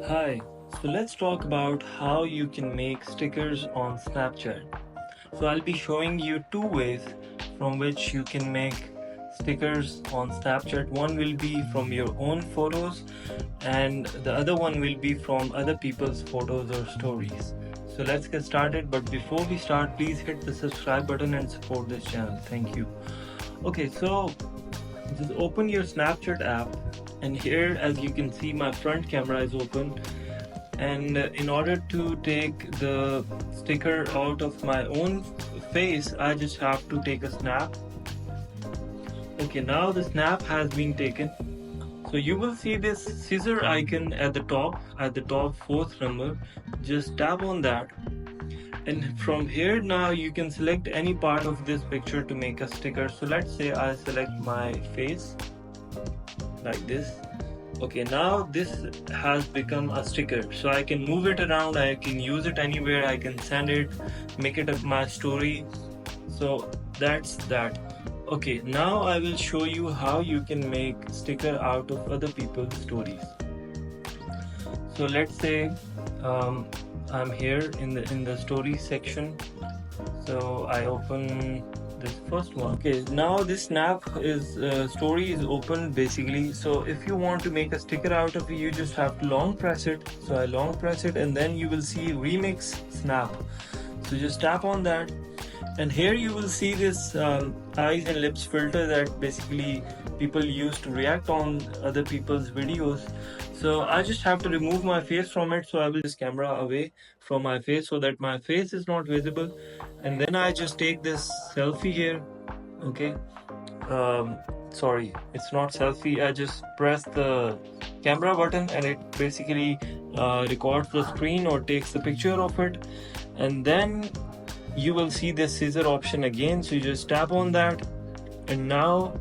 Hi, so let's talk about how you can make stickers on Snapchat. So I'll be showing you two ways from which you can make stickers on Snapchat. One will be from your own photos and the other one will be from other people's photos or stories. So let's get started, but before we start, please hit the subscribe button and support this channel. Thank you. Okay, so just open your Snapchat app, and here as you can see my front camera is open, and in order to take the sticker out of my own face I just have to take a snap. Okay, now the snap has been taken, so you will see this scissor icon at the top fourth number. Just tap on that, and from here now you can select any part of this picture to make a sticker. So let's say I select my face like this. Okay, now this has become a sticker, so I can move it around, I can use it anywhere, I can send it, make it up my story. So that's that. Okay, now I will show you how you can make sticker out of other people's stories. So let's say I'm here in the story section, so I open this first one. Okay, now this snap is story is open basically. So if you want to make a sticker out of it, you just have to long press it. So I long press it, and then you will see remix snap. So just tap on that, and here you will see this eyes and lips filter that basically people use to react on other people's videos. So I just have to remove my face from it. So I will just camera away from my face so that my face is not visible, and then I just take this selfie here. Okay, sorry, it's not selfie. I just press the camera button and it basically records the screen or takes the picture of it, and then you will see this scissor option again. So you just tap on that, and now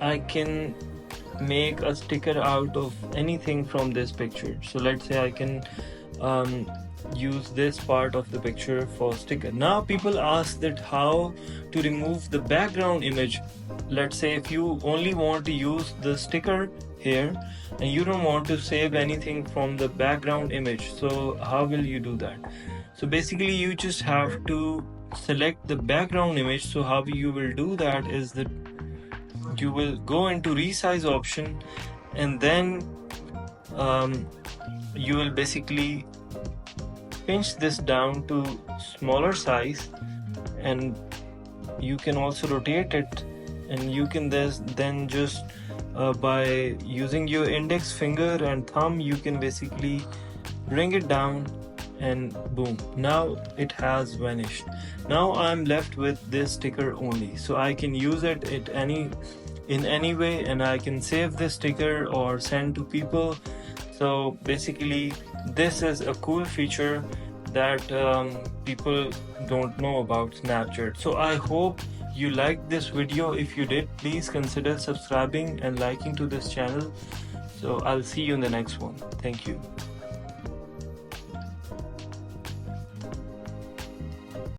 I can make a sticker out of anything from this picture. So let's say I can use this part of the picture for sticker. Now people ask that how to remove the background image. Let's say if you only want to use the sticker here and you don't want to save anything from the background image, so how will you do that? So basically you just have to select the background image. So how you will do that is that you will go into resize option, and then you will basically pinch this down to smaller size, and you can also rotate it, and you can then just by using your index finger and thumb you can basically bring it down, and boom, now it has vanished. Now I'm left with this sticker only, so I can use it in any way, and I can save this sticker or send to people. So basically this is a cool feature that people don't know about Snapchat. So I hope you liked this video. If you did, please consider subscribing and liking to this channel. So I'll see you in the next one. Thank you.